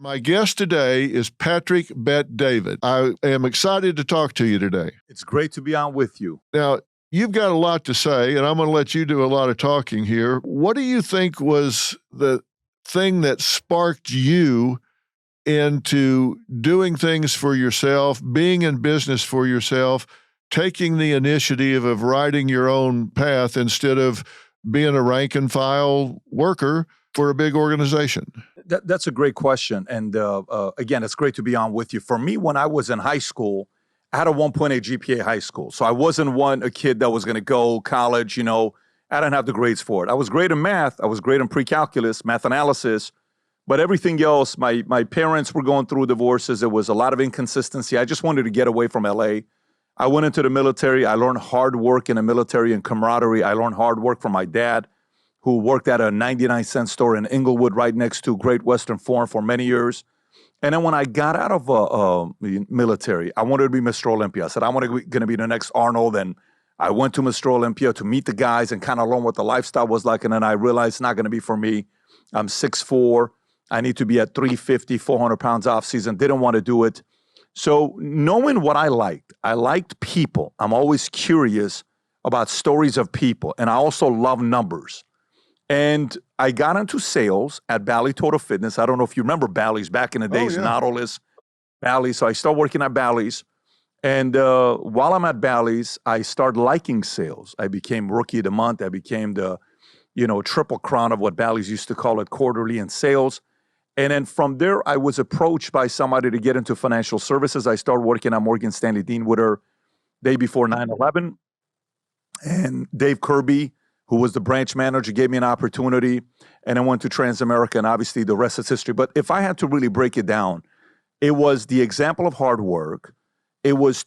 My guest today is Patrick Bet-David. I am excited to talk to you today. It's great to be on with you. Now, you've got a lot to say, and I'm going to let you do a lot of talking here. What do you think was the thing that sparked you into doing things for yourself, being in business for yourself, taking the initiative of writing your own path instead of being a rank and file worker for a big organization? That's a great question. And again, it's great to be on with you. For me, when I was in high school, I had a 1.8 GPA high school. So I wasn't a kid that was going to go college, I didn't have the grades for it. I was great in math. I was great in pre-calculus, math analysis. But everything else, my parents were going through divorces. There was a lot of inconsistency. I just wanted to get away from LA. I went into the military. I learned hard work in the military and camaraderie. I learned hard work from my dad, who worked at a 99-cent store in Inglewood right next to Great Western Forum for many years. And then when I got out of the military, I wanted to be Mr. Olympia. I said, I'm going to be the next Arnold. And I went to Mr. Olympia to meet the guys and kind of learn what the lifestyle was like. And then I realized it's not going to be for me. I'm 6'4". I need to be at 350, 400 pounds off season. Didn't want to do it. So knowing what I liked people. I'm always curious about stories of people. And I also love numbers. And I got into sales at Bally Total Fitness. I don't know if you remember Bally's back in the days, Nautilus, Bally's. So I started working at Bally's. And while I'm at Bally's, I started liking sales. I became Rookie of the Month. I became the, triple crown of what Bally's used to call it, quarterly in sales. And then from there, I was approached by somebody to get into financial services. I started working at Morgan Stanley Deanwood day before 9/11. And Dave Kirby, who was the branch manager, gave me an opportunity, and I went to Transamerica, and obviously the rest is history. But if I had to really break it down, it was the example of hard work. It was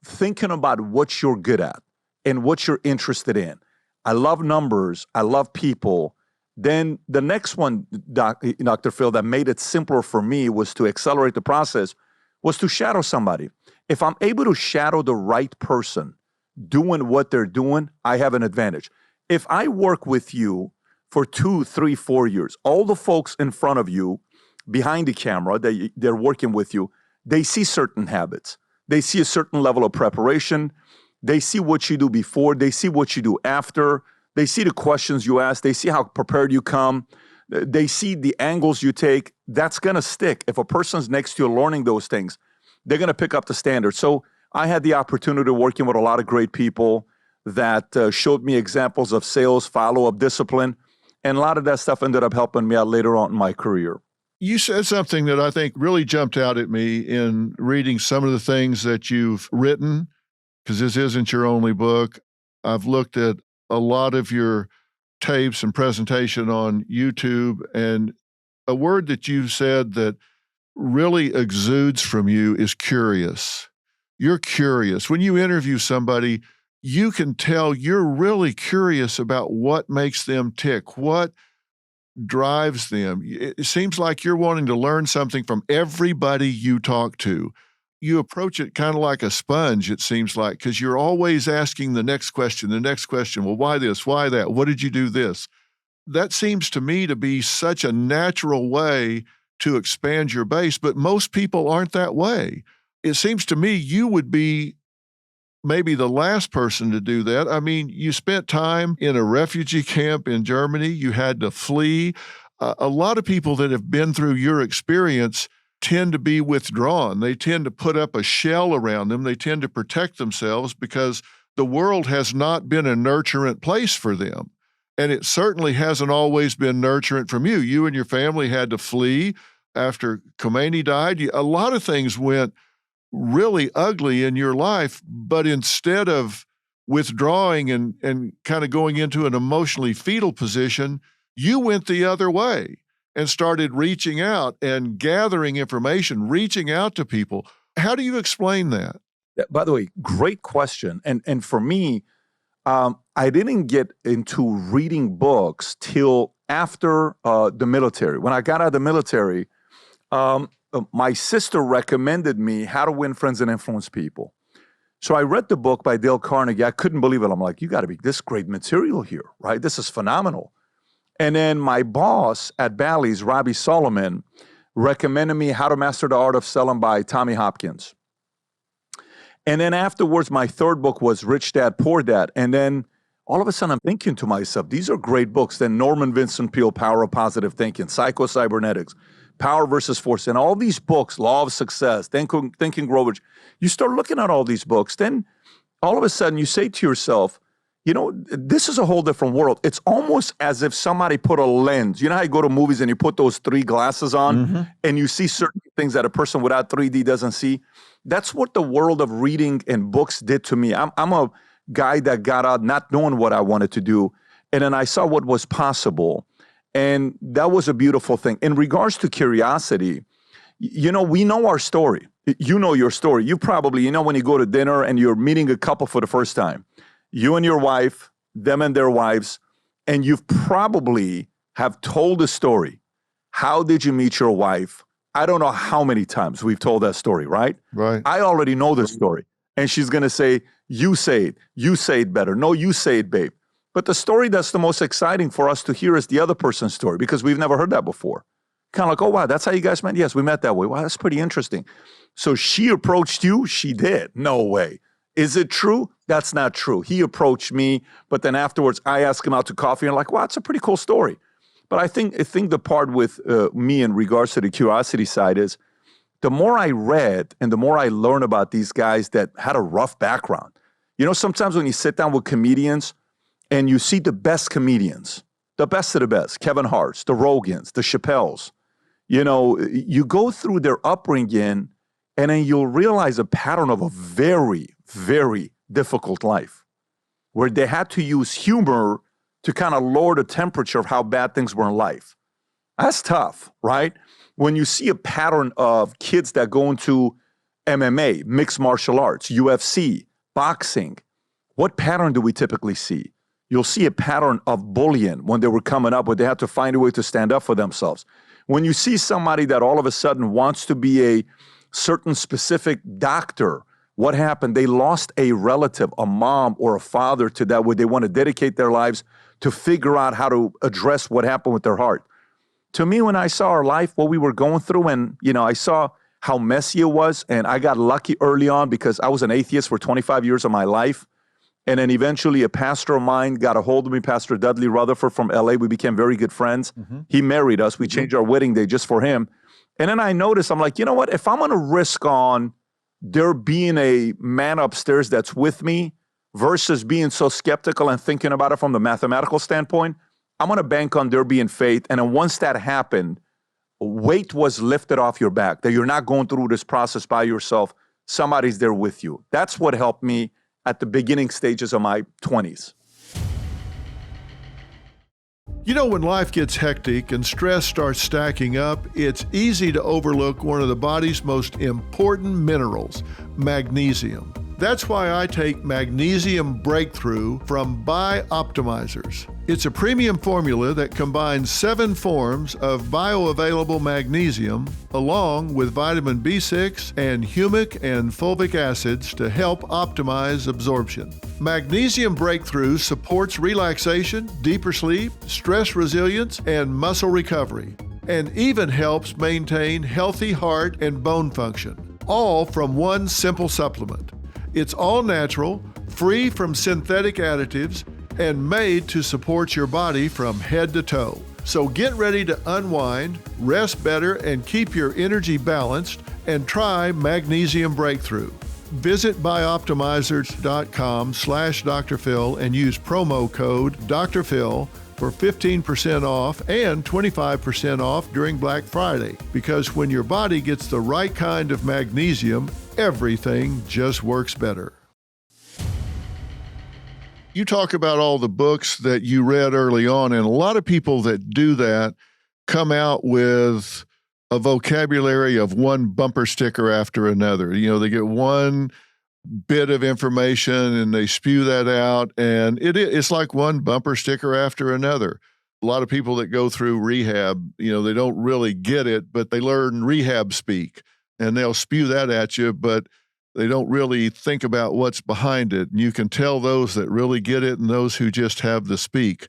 thinking about what you're good at and what you're interested in. I love numbers. I love people. Then the next one, Dr. Phil, that made it simpler for me was to accelerate the process, was to shadow somebody. If I'm able to shadow the right person doing what they're doing, I have an advantage. If I work with you for 2, 3, 4 years, all the folks in front of you, behind the camera, they're working with you, they see certain habits. They see a certain level of preparation. They see what you do before. They see what you do after. They see the questions you ask. They see how prepared you come. They see the angles you take. That's going to stick. If a person's next to you learning those things, they're going to pick up the standard. So I had the opportunity of working with a lot of great people that showed me examples of sales, follow-up, discipline, and a lot of that stuff ended up helping me out later on in my career. You said something that I think really jumped out at me in reading some of the things that you've written, because this isn't your only book. I've looked at a lot of your tapes and presentation on YouTube, and a word that you said that really exudes from you is curious. You're curious. When you interview somebody, you can tell you're really curious about what makes them tick, what drives them. It seems like you're wanting to learn something from everybody you talk to. You approach it kind of like a sponge, it seems like, because you're always asking the next question. Well, why this? Why that? What did you do this? That seems to me to be such a natural way to expand your base, but most people aren't that way. It seems to me you would be maybe the last person to do that. I mean, you spent time in a refugee camp in Germany. You had to flee. A lot of people that have been through your experience tend to be withdrawn. They tend to put up a shell around them. They tend to protect themselves because the world has not been a nurturant place for them. And it certainly hasn't always been nurturant from you. You and your family had to flee after Khomeini died. A lot of things went really ugly in your life, but instead of withdrawing and kind of going into an emotionally fetal position, you went the other way and started reaching out and gathering information, reaching out to people. How do you explain that? By the way, great question. And for me, I didn't get into reading books till after the military. When I got out of the military, my sister recommended me How to Win Friends and Influence People. So I read the book by Dale Carnegie. I couldn't believe it. I'm like, you got to be this great material here, right? This is phenomenal. And then my boss at Bally's, Robbie Solomon, recommended me How to Master the Art of Selling by Tommy Hopkins. And then afterwards, my third book was Rich Dad, Poor Dad. And then all of a sudden, I'm thinking to myself, these are great books. Then Norman Vincent Peale, Power of Positive Thinking, Psycho-Cybernetics, Power versus Force, and all these books, Law of Success, Think and Grow Rich. You start looking at all these books, then all of a sudden you say to yourself, you know, this is a whole different world. It's almost as if somebody put a lens. You know how you go to movies and you put those 3 glasses on and you see certain things that a person without 3D doesn't see? That's what the world of reading and books did to me. I'm a guy that got out not knowing what I wanted to do, and then I saw what was possible, and that was a beautiful thing. In regards to curiosity, you know, we know our story. You know your story. You probably, you know, when you go to dinner and you're meeting a couple for the first time, you and your wife, them and their wives, and you've probably have told the story. How did you meet your wife? I don't know how many times we've told that story, right? Right. I already know the story. And she's going to say, you say it better. No, you say it, babe. But the story that's the most exciting for us to hear is the other person's story, because we've never heard that before. Kind of like, oh, wow, that's how you guys met? Yes, we met that way. Wow, that's pretty interesting. So she approached you? She did. No way. Is it true? That's not true. He approached me, but then afterwards I asked him out to coffee and I'm like, wow, it's a pretty cool story. But I think the part with me in regards to the curiosity side is the more I read and the more I learned about these guys that had a rough background. You know, sometimes when you sit down with comedians and you see the best comedians, the best of the best, Kevin Hart's, the Rogans, the Chappelles, you know, you go through their upbringing and then you'll realize a pattern of a very, very difficult life where they had to use humor to kind of lower the temperature of how bad things were in life. That's tough, right? When you see a pattern of kids that go into MMA, mixed martial arts, UFC, boxing, what pattern do we typically see? You'll see a pattern of bullying when they were coming up, where they had to find a way to stand up for themselves. When you see somebody that all of a sudden wants to be a certain specific doctor, what happened? They lost a relative, a mom or a father to that, where they want to dedicate their lives to figure out how to address what happened with their heart. To me, when I saw our life, what we were going through, and you know, I saw how messy it was, and I got lucky early on because I was an atheist for 25 years of my life. And then eventually a pastor of mine got a hold of me, Pastor Dudley Rutherford from LA. We became very good friends. He married us. We changed our wedding day just for him. And then I noticed, I'm like, you know what? If I'm going to risk on there being a man upstairs that's with me versus being so skeptical and thinking about it from the mathematical standpoint, I'm going to bank on there being faith. And then once that happened, weight was lifted off your back, that you're not going through this process by yourself. Somebody's there with you. That's what helped me at the beginning stages of my 20s. You know, when life gets hectic and stress starts stacking up, it's easy to overlook one of the body's most important minerals, magnesium. That's why I take Magnesium Breakthrough from Bioptimizers. It's a premium formula that combines 7 forms of bioavailable magnesium along with vitamin B6 and humic and fulvic acids to help optimize absorption. Magnesium Breakthrough supports relaxation, deeper sleep, stress resilience, and muscle recovery, and even helps maintain healthy heart and bone function, all from one simple supplement. It's all natural, free from synthetic additives, and made to support your body from head to toe. So get ready to unwind, rest better, and keep your energy balanced, and try Magnesium Breakthrough. Visit bioptimizers.com/Dr. Phil and use promo code Dr. Phil for 15% off and 25% off during Black Friday. Because when your body gets the right kind of magnesium, everything just works better. You talk about all the books that you read early on, and a lot of people that do that come out with a vocabulary of one bumper sticker after another. You know, they get one bit of information and they spew that out, and it's like one bumper sticker after another. A lot of people that go through rehab, you know, they don't really get it, but they learn rehab speak, and they'll spew that at you, but they don't really think about what's behind it. And you can tell those that really get it and those who just have the speak.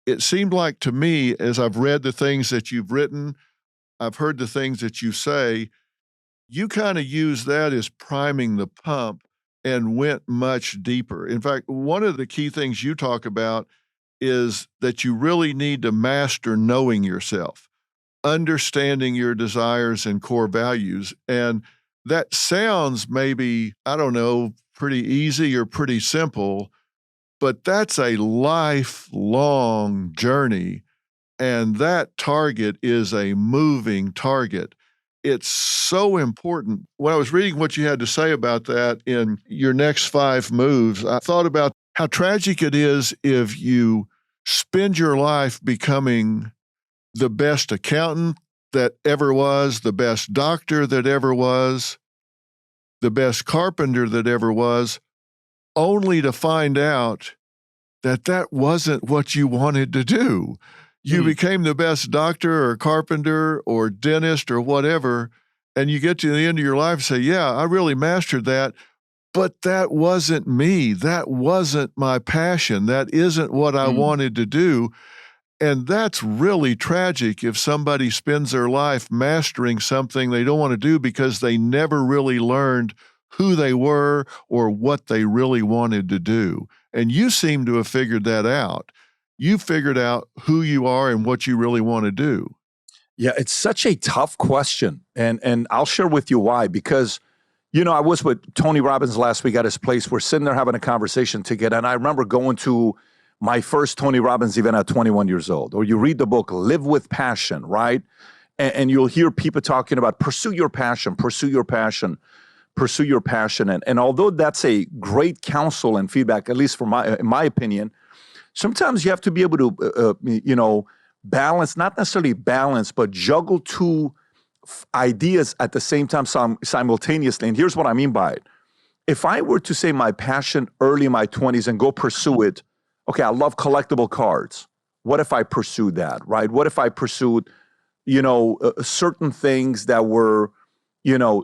It seemed like to me, as I've read the things that you've written, I've heard the things that you say. You kind of use that as priming the pump and went much deeper. In fact, one of the key things you talk about is that you really need to master knowing yourself, understanding your desires and core values. And that sounds maybe, I don't know, pretty easy or pretty simple, but that's a lifelong journey. And that target is a moving target. It's so important. When I was reading what you had to say about that in your next 5 moves, I thought about how tragic it is if you spend your life becoming the best accountant that ever was, the best doctor that ever was, the best carpenter that ever was, only to find out that that wasn't what you wanted to do. You became the best doctor or carpenter or dentist or whatever, and you get to the end of your life and say, yeah, I really mastered that, but that wasn't me. That wasn't my passion. That isn't what I wanted to do. And that's really tragic if somebody spends their life mastering something they don't want to do because they never really learned who they were or what they really wanted to do. And you seem to have figured that out. You figured out who you are and what you really want to do. Yeah, it's such a tough question. And I'll share with you why. Because, I was with Tony Robbins last week at his place. We're sitting there having a conversation together. And I remember going to my first Tony Robbins event at 21 years old. Or you read the book, Live with Passion, right? And you'll hear people talking about pursue your passion, pursue your passion, pursue your passion. And although that's a great counsel and feedback, at least in my opinion, sometimes you have to be able to, balance, not necessarily balance, but juggle two ideas at the same time simultaneously. And here's what I mean by it. If I were to say my passion early in my 20s and go pursue it, okay, I love collectible cards. What if I pursued that, right? What if I pursued, certain things that were,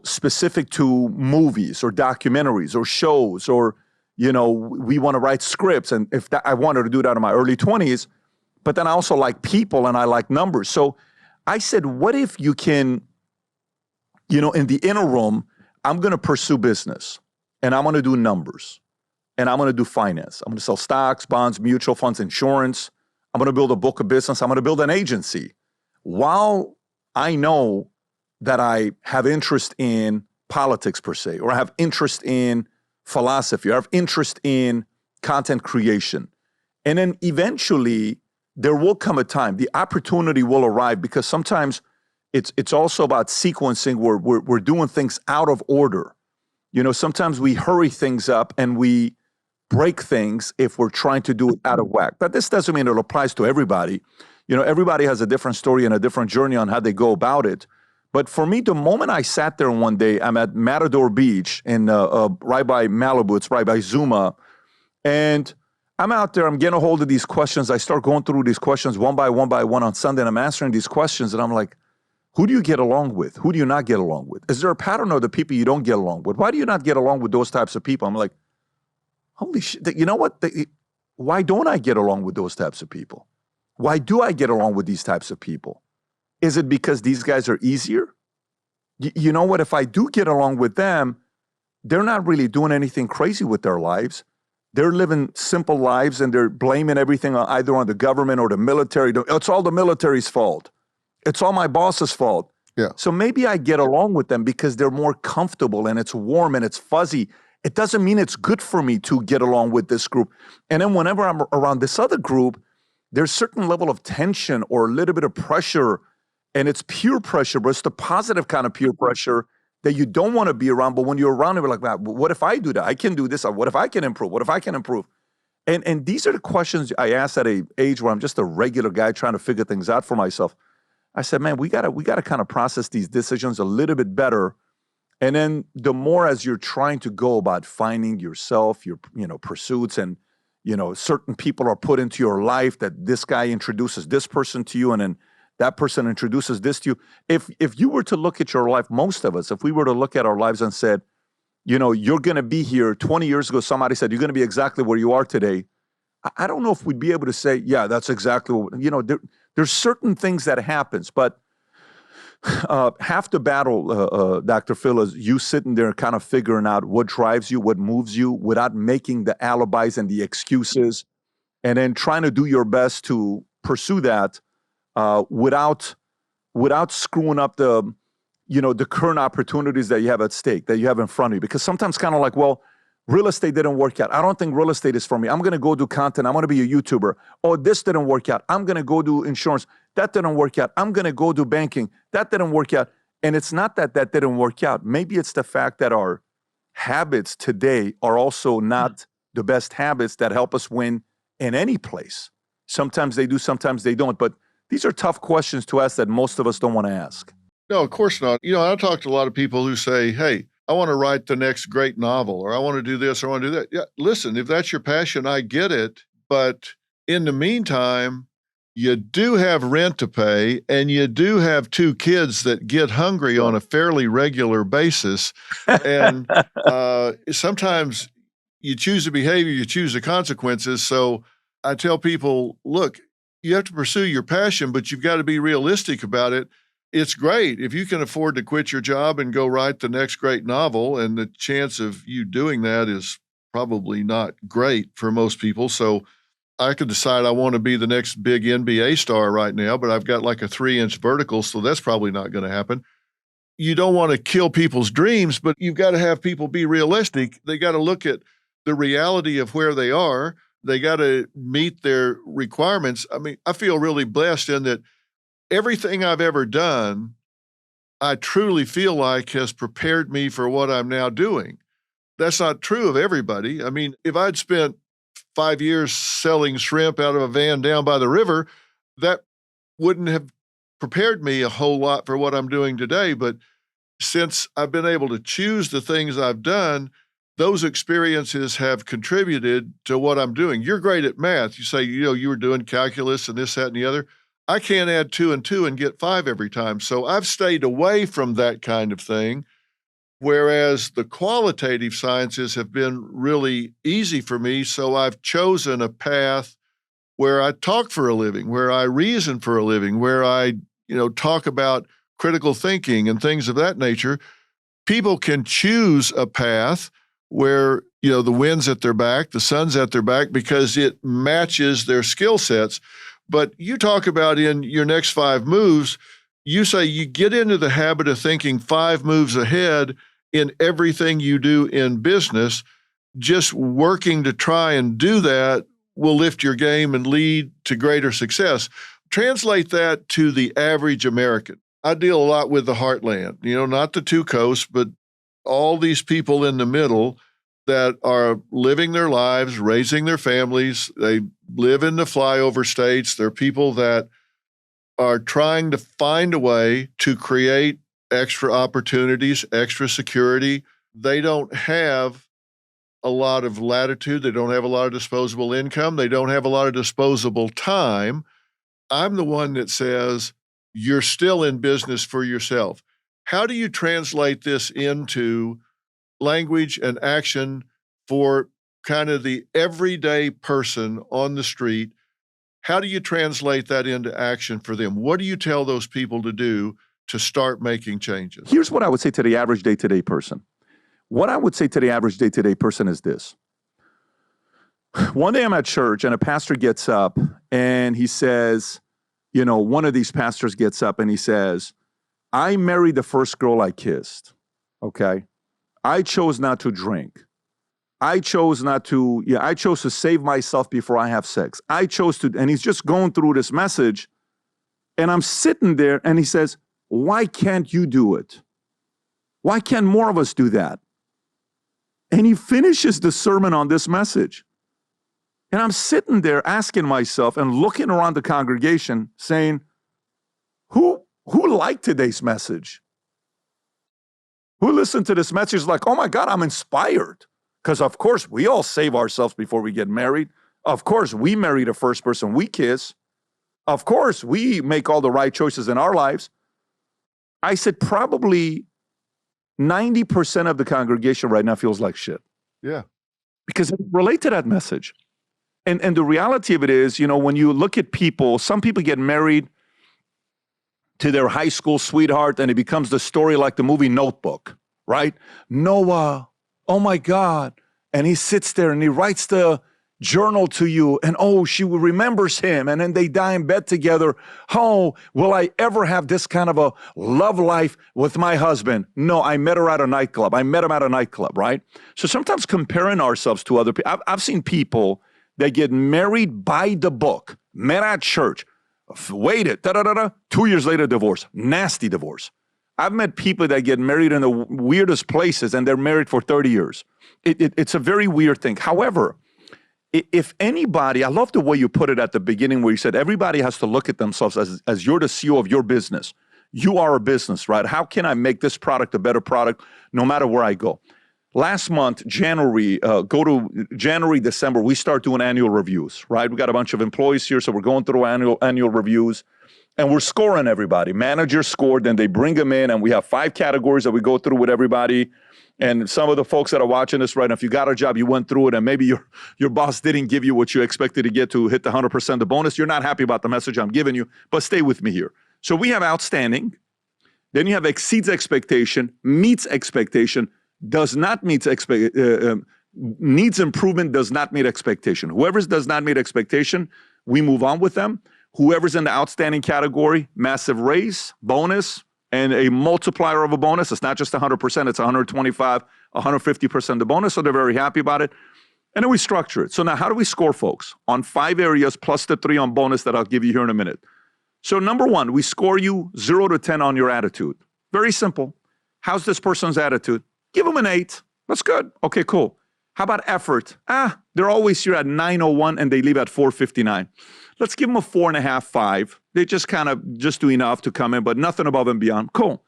specific to movies or documentaries or shows or, we want to write scripts. And if I wanted to do that in my early 20s, but then I also like people and I like numbers. So I said, what if you can, in the interim, I'm going to pursue business and I'm going to do numbers and I'm going to do finance. I'm going to sell stocks, bonds, mutual funds, insurance. I'm going to build a book of business. I'm going to build an agency. While I know that I have interest in politics per se, or I have interest in philosophy, or I have interest in content creation. And then eventually there will come a time, the opportunity will arrive, because sometimes it's also about sequencing where we're doing things out of order. Sometimes we hurry things up and we break things if we're trying to do it out of whack. But this doesn't mean it applies to everybody. Everybody has a different story and a different journey on how they go about it. But for me, the moment I sat there one day, I'm at Matador Beach in right by Malibu, it's right by Zuma, and I'm out there, I'm getting a hold of these questions. I start going through these questions one by one on Sunday, and I'm answering these questions, and I'm like, who do you get along with? Who do you not get along with? Is there a pattern of the people you don't get along with? Why do you not get along with those types of people? I'm like, holy shit, you know what? Why don't I get along with those types of people? Why do I get along with these types of people? Is it because these guys are easier? You know what? If I do get along with them, they're not really doing anything crazy with their lives. They're living simple lives and they're blaming everything either on the government or the military. It's all the military's fault. It's all my boss's fault. Yeah. So maybe I get along with them because they're more comfortable and it's warm and it's fuzzy. It doesn't mean it's good for me to get along with this group. And then whenever I'm around this other group, there's a certain level of tension or a little bit of pressure, and it's peer pressure, but it's the positive kind of peer pressure that you don't want to be around. But when you're around it, you're like, wow, what if I do that? I can do this. What if I can improve? What if I can improve? And these are the questions I asked at an age where I'm just a regular guy trying to figure things out for myself. I said, man, we gotta kind of process these decisions a little bit better. And then the more as you're trying to go about finding yourself, your pursuits, and certain people are put into your life, that this guy introduces this person to you, and then that person introduces this to you. If you were to look at your life, most of us, if we were to look at our lives and said, you're going to be here 20 years ago, somebody said, you're going to be exactly where you are today. I don't know if we'd be able to say, yeah, that's exactly what, there's certain things that happens, but Half the battle, Dr. Phil, is you sitting there kind of figuring out what drives you, what moves you, without making the alibis and the excuses, and then trying to do your best to pursue that without screwing up the current opportunities that you have at stake, that you have in front of you. Because sometimes kind of like, well, real estate didn't work out. I don't think real estate is for me. I'm going to go do content. I'm going to be a YouTuber. Oh, this didn't work out. I'm going to go do insurance. That didn't work out. I'm going to go do banking. That didn't work out. And it's not that didn't work out. Maybe it's the fact that our habits today are also not the best habits that help us win in any place. Sometimes they do, sometimes they don't. But these are tough questions to ask that most of us don't want to ask. No, of course not. I talk to a lot of people who say, hey, I want to write the next great novel, or I want to do this, or I want to do that. Yeah, listen, if that's your passion, I get it. But in the meantime, you do have rent to pay, and you do have 2 kids that get hungry on a fairly regular basis. And sometimes you choose the behavior, you choose the consequences. So I tell people, look, you have to pursue your passion, but you've got to be realistic about it. It's great if you can afford to quit your job and go write the next great novel, and the chance of you doing that is probably not great for most people. So I could decide I want to be the next big NBA star right now, but I've got like a 3-inch vertical, so that's probably not going to happen. You don't want to kill people's dreams, but you've got to have people be realistic. They got to look at the reality of where they are. They got to meet their requirements. I mean, I feel really blessed in that everything I've ever done, I truly feel like has prepared me for what I'm now doing. That's not true of everybody. I mean, if I'd spent 5 years selling shrimp out of a van down by the river, that wouldn't have prepared me a whole lot for what I'm doing today. But since I've been able to choose the things I've done, those experiences have contributed to what I'm doing. You're great at math. You say, you were doing calculus and this, that, and the other. I can't add 2 and 2 and get 5 every time. So I've stayed away from that kind of thing, whereas the qualitative sciences have been really easy for me. So I've chosen a path where I talk for a living, where I reason for a living, where I, talk about critical thinking and things of that nature. People can choose a path where, the wind's at their back, the sun's at their back, because it matches their skill sets. But you talk about in your next 5 moves, you say you get into the habit of thinking 5 moves ahead in everything you do in business. Just working to try and do that will lift your game and lead to greater success. Translate that to the average American. I deal a lot with the heartland, not the 2 coasts, but all these people in the middle that are living their lives, raising their families. They live in the flyover states. They're people that are trying to find a way to create extra opportunities, extra security. They don't have a lot of latitude. They don't have a lot of disposable income. They don't have a lot of disposable time. I'm the one that says, you're still in business for yourself. How do you translate this into language and action for kind of the everyday person on the street? How do you translate that into action for them? What do you tell those people to do to start making changes? Here's what I would say to the average day-to-day person. What I would say to the average day-to-day person is this. One day I'm at church and a pastor gets up and he says, one of these pastors gets up and he says, I married the first girl I kissed, okay? I chose not to drink. I chose to save myself before I have sex. And he's just going through this message, and I'm sitting there, and he says, why can't you do it? Why can't more of us do that? And he finishes the sermon on this message. And I'm sitting there asking myself and looking around the congregation saying, who liked today's message? Who listened to this message like, oh my God, I'm inspired. Because of course, we all save ourselves before we get married. Of course, we marry the first person we kiss. Of course, we make all the right choices in our lives. I said probably 90% of the congregation right now feels like shit. Yeah. Because it relate to that message. And the reality of it is, when you look at people, some people get married to their high school sweetheart, and it becomes the story like the movie Notebook, right? Noah, oh my God. And he sits there and he writes the journal to you, and oh, she remembers him, and then they die in bed together. Oh, will I ever have this kind of a love life with my husband? No, I met her at a nightclub. I met him at a nightclub, right? So sometimes comparing ourselves to other people, I've seen people that get married by the book, met at church, waited, 2 years later, divorce, nasty divorce. I've met people that get married in the weirdest places, and they're married for 30 years. It's a very weird thing. However, if anybody, I love the way you put it at the beginning where you said everybody has to look at themselves as you're the CEO of your business. You are a business, right? How can I make this product a better product no matter where I go? Last month, January, go to January, December, we start doing annual reviews, right? We got a bunch of employees here, so we're going through annual reviews, and we're scoring everybody. Managers scored, then they bring them in, and we have 5 categories that we go through with everybody. And some of the folks that are watching this right now, if you got a job, you went through it, and maybe your boss didn't give you what you expected to get to hit the 100% the bonus. You're not happy about the message I'm giving you, but stay with me here. So we have outstanding. Then you have exceeds expectation, meets expectation, does not meet needs improvement, does not meet expectation. Whoever's does not meet expectation, we move on with them. Whoever's in the outstanding category, massive raise, bonus, and a multiplier of a bonus. It's not just 100%, it's 125, 150% the bonus, so they're very happy about it. And then we structure it. So now how do we score folks? On 5 areas plus the 3 on bonus that I'll give you here in a minute. So number 1, we score you 0 to 10 on your attitude. Very simple. How's this person's attitude? Give them an 8. That's good. Okay, cool. How about effort? They're always here at 9:01 and they leave at 4:59. Let's give them a 4.5, 5. They just kind of just do enough to come in, but nothing above and beyond. Cool.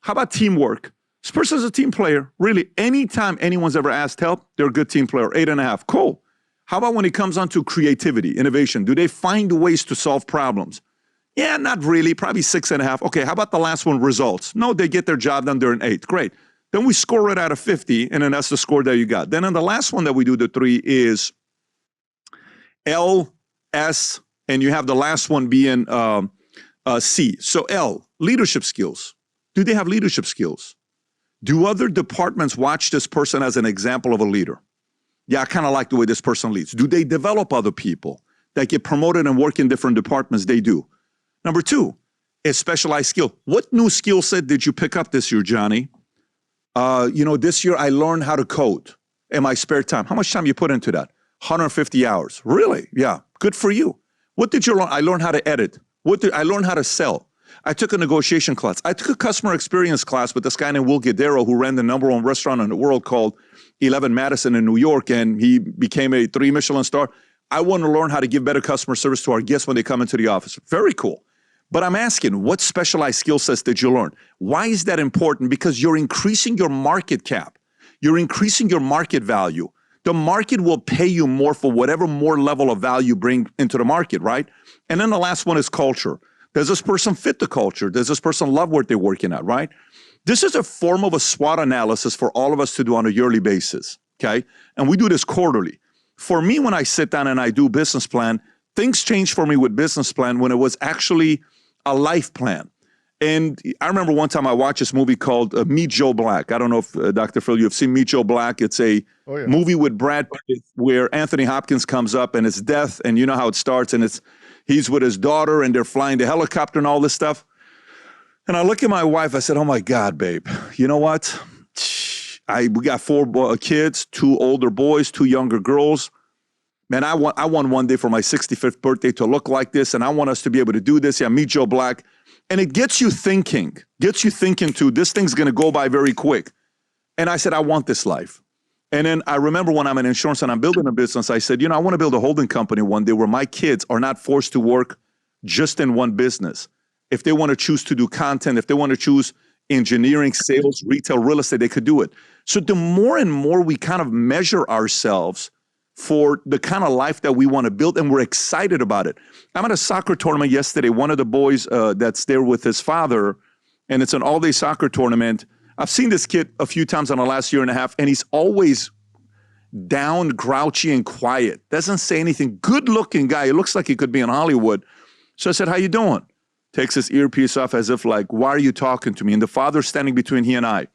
How about teamwork? This person's a team player. Really, anytime anyone's ever asked help, they're a good team player. 8.5. Cool. How about when it comes on to creativity, innovation? Do they find ways to solve problems? Yeah, not really. Probably 6.5. Okay, how about the last one, results? No, they get their job done. They're an 8. Great. Then we score it out of 50, and then that's the score that you got. Then in the last one that we do, the 3 is L, S, and you have the last one being C. So L, leadership skills. Do they have leadership skills? Do other departments watch this person as an example of a leader? Yeah, I kind of like the way this person leads. Do they develop other people that get promoted and work in different departments? They do. Number 2 is specialized skill. What new skill set did you pick up this year, Johnny? This year I learned how to code in my spare time. How much time you put into that? 150 hours. Really? Yeah. Good for you. What did you learn? I learned how to edit. I learned how to sell. I took a negotiation class. I took a customer experience class with this guy named Will Guidero, who ran the #1 restaurant in the world called 11 Madison in New York, and he became a 3 Michelin star. I want to learn how to give better customer service to our guests when they come into the office. Very cool. But I'm asking, what specialized skill sets did you learn? Why is that important? Because you're increasing your market cap. You're increasing your market value. The market will pay you more for whatever more level of value you bring into the market, right? And then the last one is culture. Does this person fit the culture? Does this person love what they're working at, right? This is a form of a SWOT analysis for all of us to do on a yearly basis, okay? And we do this quarterly. For me, when I sit down and I do business plan, things change for me with business plan when it was actually a life plan. And I remember one time I watched this movie called Meet Joe Black. I don't know if, Dr. Phil, you've seen Meet Joe Black. It's a movie with Brad Pitt where Anthony Hopkins comes up and it's death, and you know how it starts, and he's with his daughter and they're flying the helicopter and all this stuff. And I look at my wife, I said, oh my God, babe, you know what? We got 4 kids, 2 older boys, 2 younger girls. Man, I want one day for my 65th birthday to look like this, and I want us to be able to do this. Yeah, Meet Joe Black. And it gets you thinking too, this thing's going to go by very quick. And I said, I want this life. And then I remember when I'm in insurance and I'm building a business, I said, I want to build a holding company one day where my kids are not forced to work just in one business. If they want to choose to do content, if they want to choose engineering, sales, retail, real estate, they could do it. So the more and more we kind of measure ourselves for the kind of life that we want to build, and we're excited about it. I'm at a soccer tournament yesterday. One of the boys that's there with his father, and it's an all-day soccer tournament. I've seen this kid a few times in the last year and a half, and he's always down, grouchy, and quiet. Doesn't say anything. Good-looking guy. He looks like he could be in Hollywood. So I said, how you doing? takes his earpiece off as if like, why are you talking to me? And the father's standing between he and I.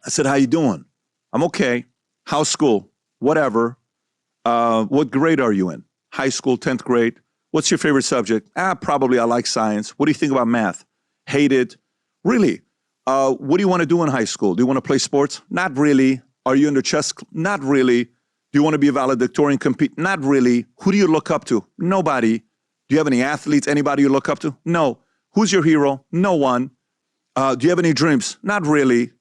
I said, how you doing? I'm okay. How's school? Whatever. What grade are you in? High school, 10th grade. What's your favorite subject? Probably I like science. What do you think about math? Hate it. Really? What do you want to do in high school? Do you want to play sports? Not really. Are you into chess? Not really. Do you want to be a valedictorian, compete? Not really. Who do you look up to? Nobody. Do you have any athletes? Anybody you look up to? No. Who's your hero? No one. Do you have any dreams? Not really.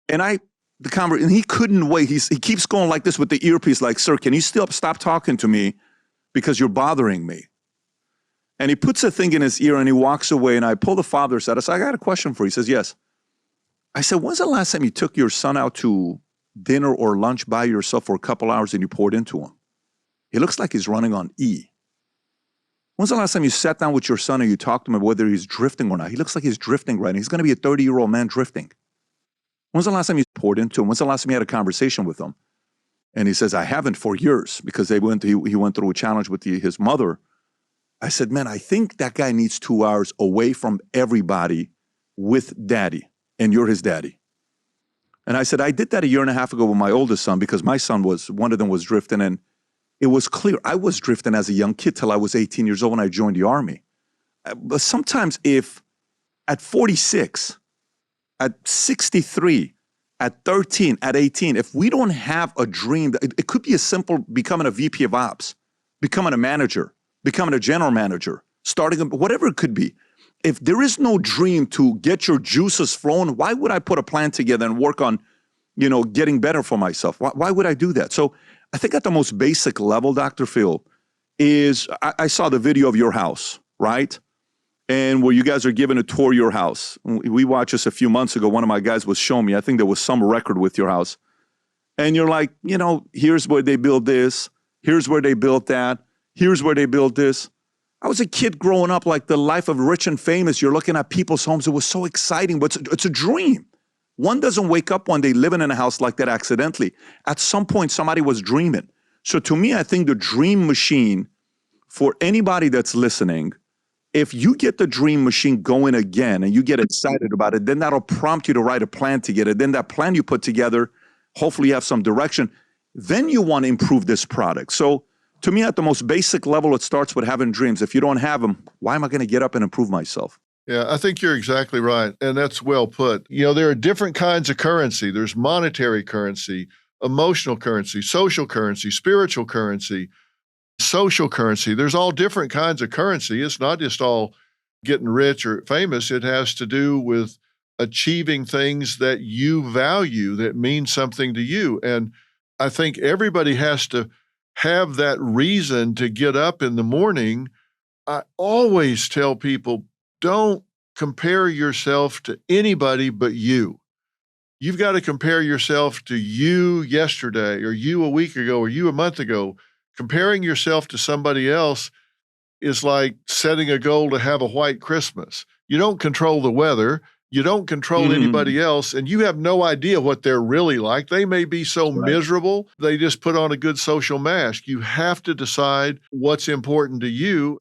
And and he couldn't wait. He keeps going like this with the earpiece, like, sir, can you still stop talking to me because you're bothering me? And he puts a thing in his ear and he walks away. And I pull the father aside. I said, I got a question for you. He says, yes. I said, when's the last time you took your son out to dinner or lunch by yourself for a couple hours and you poured into him? He looks like he's running on E. When's the last time you sat down with your son and you talked to him whether he's drifting or not? He looks like he's drifting right now. He's going to be a 30-year-old man drifting. When's the last time you poured into him? When's the last time you had a conversation with him? And he says, I haven't for years, because he went through a challenge with his mother. I said, man, I think that guy needs 2 hours away from everybody with daddy, and you're his daddy. And I said, I did that a year and a half ago with my oldest son, because my son one of them was drifting, and it was clear I was drifting as a young kid till I was 18 years old when I joined the Army. But sometimes if at 46, at 63, at 13, at 18, if we don't have a dream, it could be as simple becoming a VP of Ops, becoming a manager, becoming a general manager, whatever it could be. If there is no dream to get your juices flowing, why would I put a plan together and work on, getting better for myself? Why would I do that? So I think at the most basic level, Dr. Phil, is I saw the video of your house, right? And where you guys are giving a tour of your house. We watched this a few months ago. One of my guys was showing me, I think there was some record with your house. And you're like, here's where they built this. Here's where they built that. Here's where they built this. I was a kid growing up, like the life of rich and famous. You're looking at people's homes. It was so exciting, but it's a dream. One doesn't wake up one day living in a house like that accidentally. At some point, somebody was dreaming. So to me, I think the dream machine, for anybody that's listening, if you get the dream machine going again and you get excited about it, then that'll prompt you to write a plan to get it. Then that plan you put together, hopefully you have some direction. Then you want to improve this product. So to me, at the most basic level, it starts with having dreams. If you don't have them, why am I going to get up and improve myself? Yeah, I think you're exactly right. And that's well put. There are different kinds of currency. There's monetary currency, emotional currency, social currency, spiritual currency, social currency. There's all different kinds of currency. It's not just all getting rich or famous. It has to do with achieving things that you value, that mean something to you. And I think everybody has to have that reason to get up in the morning. I always tell people, don't compare yourself to anybody but you. You've got to compare yourself to you yesterday, or you a week ago, or you a month ago. Comparing yourself to somebody else is like setting a goal to have a white Christmas. You don't control the weather. You don't control anybody else, and you have no idea what they're really like. They may be so miserable, they just put on a good social mask. You have to decide what's important to you.